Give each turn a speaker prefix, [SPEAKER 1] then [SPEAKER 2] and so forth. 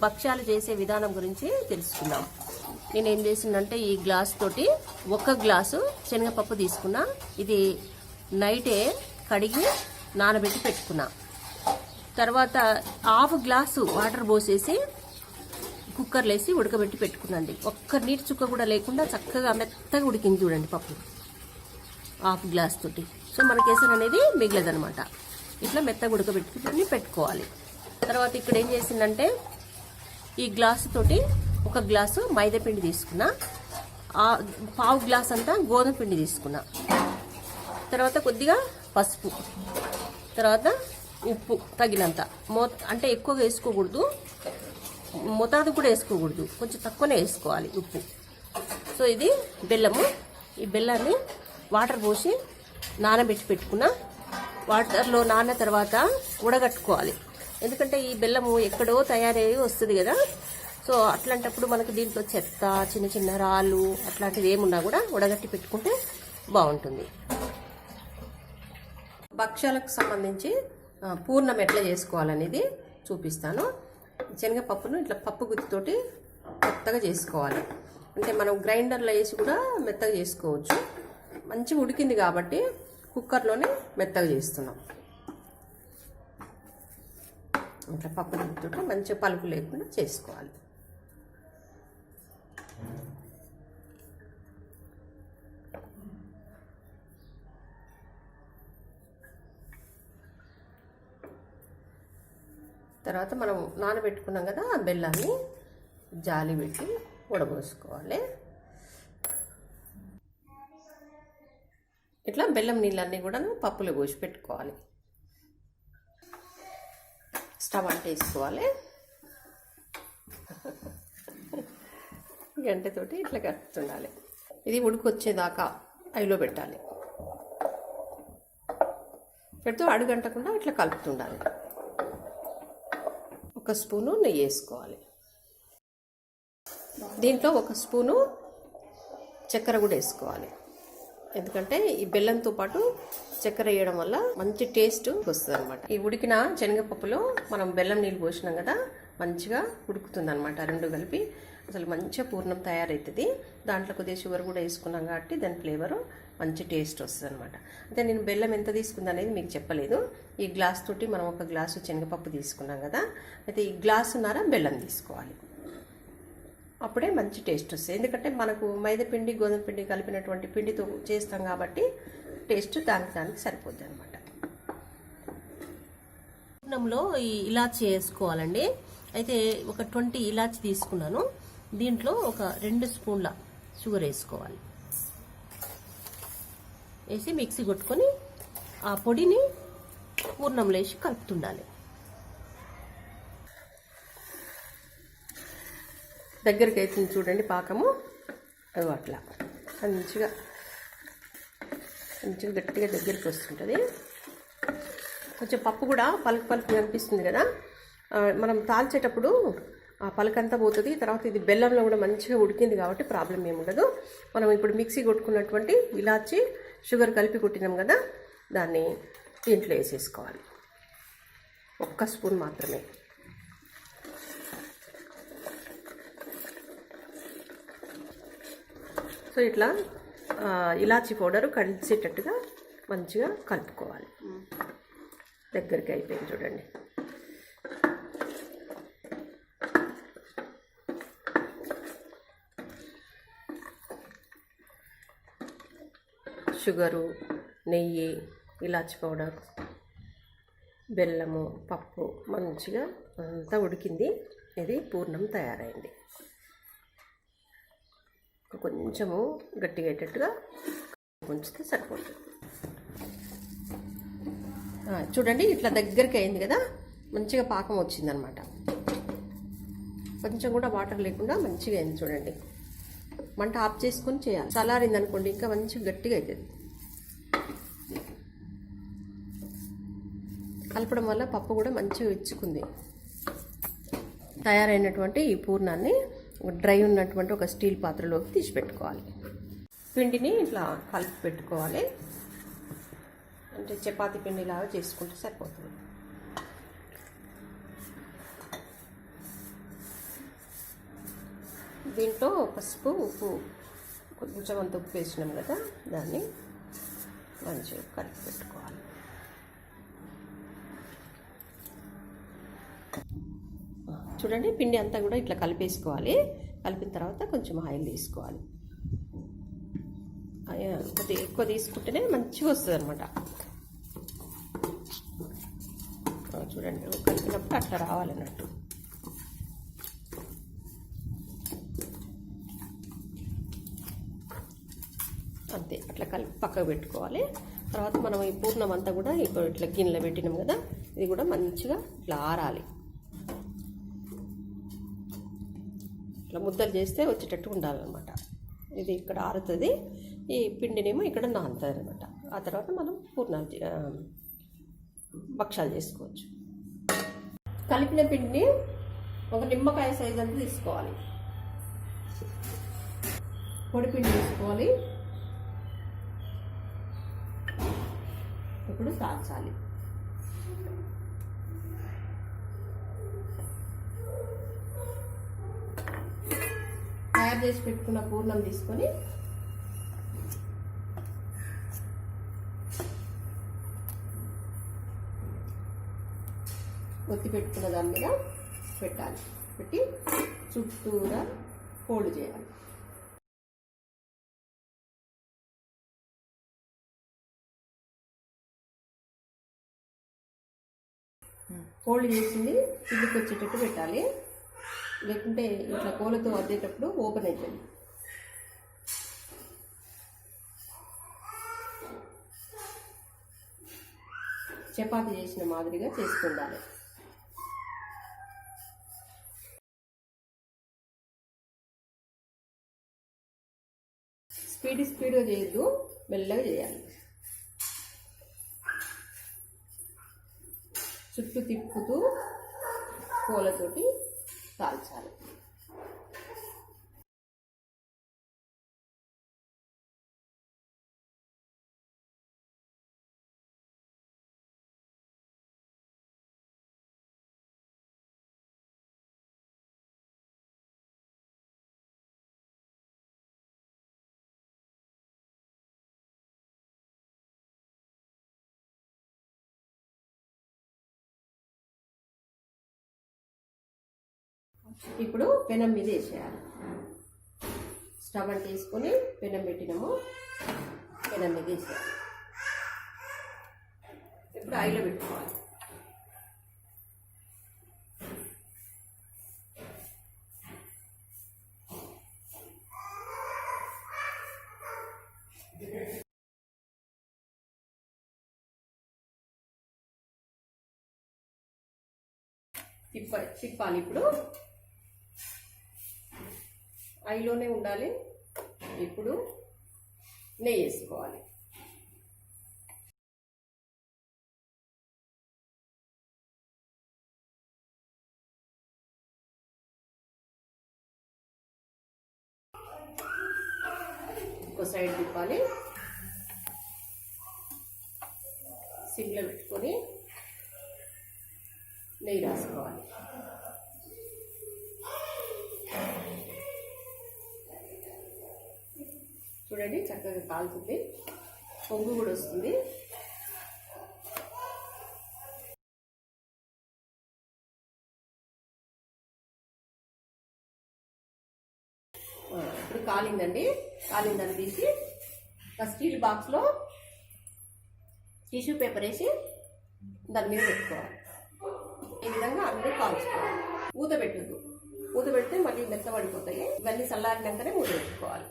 [SPEAKER 1] భక్ష్యాలు చేసే విధానం గురించి తెలుసుకుందాం. నేను ఏం చేసిందంటే ఈ గ్లాస్ తోటి 1 గ్లాసు శనగపప్పు తీసుకున్నా. ఇది నైటే కడిగి నానబెట్టి పెట్టుకున్నా. తర్వాత 1/2 గ్లాసు వాటర్ పోసేసి కుక్కర్లో వేసి ఉడకబెట్టి పెట్టుకున్నాండి. ఒక్క నీటి చుక్క కూడా లేకుండా చక్కగా మెత్తగా ఉడికింది చూడండి పప్పు 1/2 గ్లాస్ తోటి. సో మన కేసరి అనేది మిగలదనమాట. ఇట్లా మెత్తగా ఉడకబెట్టుకుని పెట్టుకోవాలి. తర్వాత ఇక్కడ ఏం చేసిందంటే ఈ గ్లాసు తోటి 1 గ్లాసు మైదా పిండి తీసుకున్నా. 1/2 గ్లాస్ అంతా గోధుమ పిండి తీసుకున్నా. తర్వాత కొద్దిగా పసుపు, తర్వాత ఉప్పు తగినంత. అంటే ఎక్కువగా వేసుకోకూడదు, మోతాదు కూడా వేసుకోకూడదు, కొంచెం తక్కువనే వేసుకోవాలి ఉప్పు. సో ఇది బెల్లము. ఈ బెల్లాన్ని వాటర్ పోసి నానబెట్టి పెట్టుకున్న. వాటర్లో నాన్న తర్వాత ఉడగట్టుకోవాలి. ఎందుకంటే ఈ బెల్లము ఎక్కడో తయారయ్యి వస్తుంది కదా. సో అట్లాంటప్పుడు మనకు దీంట్లో చెత్త, చిన్న చిన్న రాళ్ళు అట్లాంటివి ఏమున్నా కూడా ఉడగట్టి పెట్టుకుంటే బాగుంటుంది. భక్ష్యాలకు సంబంధించి పూర్ణం ఎట్లా చేసుకోవాలనేది చూపిస్తాను. శనగపప్పును ఇట్లా పప్పు గుత్తితోటి మెత్తగా చేసుకోవాలి. అంటే మనం గ్రైండర్లో వేసి కూడా మెత్తగా చేసుకోవచ్చు. మంచిగా ఉడికింది కాబట్టి కుక్కర్లోనే మెత్తగా చేస్తున్నాం. ఇట్లా పప్పు గుత్తితోటి మంచిగా పలుకు లేకుండా చేసుకోవాలి. తర్వాత మనం నానబెట్టుకున్నాం కదా ఆ బెల్లాన్ని జాలి పెట్టి ఉడబోసుకోవాలి. ఇట్లా బెల్లం నీళ్ళన్నీ కూడా పప్పులో పోసి పెట్టుకోవాలి. స్టవ్ అంటే వేసుకోవాలి. గంటతోటి ఇట్లా కలుపుతుండాలి. ఇది ఉడికొచ్చేదాకా ఐలో పెట్టాలి. పెడుతూ అడుగంటకుండా ఇట్లా కలుపుతుండాలి. 1 స్పూను నెయ్యి వేసుకోవాలి. దీంట్లో 1 స్పూను చక్కెర కూడా వేసుకోవాలి. ఎందుకంటే ఈ బెల్లంతో పాటు చక్కెర వేయడం వల్ల మంచి టేస్ట్ వస్తుంది అనమాట. ఈ ఉడికిన శనగపప్పులో మనం బెల్లం నీళ్ళు పోసినాం కదా, మంచిగా ఉడుకుతుంది అనమాట. 2 కలిపి అసలు మంచిగా పూర్ణం తయారవుతుంది. దాంట్లో కొద్దిగా షుగర్ కూడా వేసుకున్నాం కాబట్టి దాని ఫ్లేవరు మంచి టేస్ట్ వస్తుంది అనమాట. అయితే నేను బెల్లం ఎంత తీసుకుంది అనేది మీకు చెప్పలేదు. ఈ గ్లాస్ తోటి మనం 1 గ్లాసు శనగపప్పు తీసుకున్నాం కదా, అయితే ఈ గ్లాసున్నర బెల్లం తీసుకోవాలి. అప్పుడే మంచి టేస్ట్ వస్తుంది. ఎందుకంటే మనకు మైదా పిండి గోధుమ పిండి కలిపినటువంటి పిండితో చేస్తాం కాబట్టి టేస్ట్ దానికి సరిపోద్ది అనమాట. పూర్ణంలో ఈ ఇలాచి వేసుకోవాలండి. అయితే ఒక 20 ఇలాచి తీసుకున్నాను. దీంట్లో ఒక 2 స్పూన్ల షుగర్ వేసుకోవాలి. వేసి మిక్సీ కొట్టుకొని ఆ పొడిని పూర్ణంలో వేసి కలుపుతుండాలి. దగ్గరికి అవుతుంది చూడండి పాకము. అది అట్లా మంచిగా గట్టిగా దగ్గరికి వస్తుంటుంది. కొంచెం పప్పు కూడా పలుకు కనిపిస్తుంది కదా, మనం తాల్చేటప్పుడు ఆ పలకంతా పోతుంది. తర్వాత ఇది బెల్లంలో కూడా మంచిగా ఉడికింది కాబట్టి ప్రాబ్లం ఏమి ఉండదు. మనం ఇప్పుడు మిక్సీ కొట్టుకున్నటువంటి ఇలాచి షుగర్ కలిపి కొట్టినాం కదా, దాన్ని దీంట్లో వేసేసుకోవాలి. 1 స్పూన్ మాత్రమే. సో ఇట్లా ఇలాచి పౌడరు కలిసేటట్టుగా మంచిగా కలుపుకోవాలి. దగ్గరికి అయిపోయింది చూడండి. షుగరు, నెయ్యి, ఇలాచి పౌడర్, బెల్లము, పప్పు మంచిగా అంతా ఉడికింది. ఇది పూర్ణం తయారైంది. కొంచెము గట్టిగా అయ్యేటట్టుగా ఉంచితే సరిపోతుంది. చూడండి ఇట్లా దగ్గరికి అయింది కదా, మంచిగా పాకం వచ్చిందనమాట. కొంచెం కూడా వాటర్ లేకుండా మంచిగా అయింది చూడండి. మంట ఆఫ్ చేసుకొని చేయాలి. చల్లారింది అనుకోండి ఇంకా మంచిగా గట్టిగా అవుతుంది. కలపడం వల్ల పప్పు కూడా మంచిగా ఇచ్చుకుంది. తయారైనటువంటి ఈ పూర్ణాన్ని డ్రై ఉన్నటువంటి ఒక స్టీల్ పాత్రలోకి తీసి పెట్టుకోవాలి. పిండిని ఇట్లా కలిపి పెట్టుకోవాలి. అంటే చపాతీ పిండిలాగా చేసుకుంటే సరిపోతుంది. దీంట్లో పసుపు ఉప్పు కొంచెం అంత ఉప్పు వేసినాం కదా, దాన్ని మంచిగా కలిపి పెట్టుకోవాలి. చూడండి, పిండి అంతా కూడా ఇట్లా కలిపేసుకోవాలి. కలిపిన తర్వాత కొంచెం ఆయిల్ తీసుకోవాలి. కొద్దిగా ఎక్కువ తీసుకుంటేనే మంచిగా వస్తుంది అనమాట. చూడండి, కలిపినప్పుడు అట్లా రావాలన్నట్టు. అంతే, అట్లా కలిపి పక్కకు పెట్టుకోవాలి. తర్వాత మనం ఈ పూర్ణం అంతా కూడా ఇప్పుడు ఇట్లా గిన్నెలో పెట్టినాం కదా, ఇది కూడా మంచిగా ఇట్లా ఆరాలి. ఇట్లా ముద్దలు చేస్తే వచ్చేటట్టు ఉండాలన్నమాట. ఇది ఇక్కడ ఆరుతుంది, ఈ పిండినేమో ఇక్కడ నానుతుంది అనమాట. ఆ తర్వాత మనం భక్షాలు చేసుకోవచ్చు. కలిపిన పిండిని ఒక నిమ్మకాయ సైజ్ అంతా తీసుకోవాలి. పొడి పిండి తీసుకోవాలి. ఇప్పుడు కాల్చాలి. తయారు చేసి పెట్టుకున్న పూర్ణం తీసుకొని ఒత్తి పెట్టుకున్న దాని మీద పెట్టాలి. పెట్టి చుట్టూరా ఫోల్డ్ చేయాలి. ఫోల్డ్ చేసింది కిందికి వచ్చేటట్టు పెట్టాలి, లేకుంటే ఇట్లా కోలతో అద్దేటప్పుడు ఓపెన్ అవుతుంది. చపాతీ చేసిన మాదిరిగా చేసుకుండాలి. స్పీడ్గా చేయొద్దు, మెల్లగా చేయాలి. చుట్టూ తిప్పుతూ పూలతోటి కాల్చాలి. ఇప్పుడు పెనం మీద వేసేయాలి. స్టవ్ అంటే వేసుకొని పెనం పెట్టినాము, పెనం మీద వేసేయాలి. ఇప్పుడు ఆయిల్లో పెట్టుకోవాలి. తిప్పాలి. ఇప్పుడు ఆయిల్లోనే ఉండాలి. ఇప్పుడు నెయ్యి వేసుకోవాలి. ఇంకో సైడ్ తిప్పాలి. సిమ్లో పెట్టుకొని నెయ్యి రాసుకోవాలి. చూడండి, చక్కగా కాలుతుంది, పొంగు కూడా వస్తుంది. ఇప్పుడు కాలిందండి. కాలిందని తీసి స్టీల్ బాక్స్లో టిష్యూ పేపర్ వేసి దాని మీద పెట్టుకోవాలి. ఈ విధంగా అన్నీ కాల్చుకోవాలి. మూత పెట్టద్దు, మూత పెడితే మళ్ళీ మెత్తబడిపోతాయి. ఇవన్నీ చల్లారినాకనే మూత పెట్టుకోవాలి.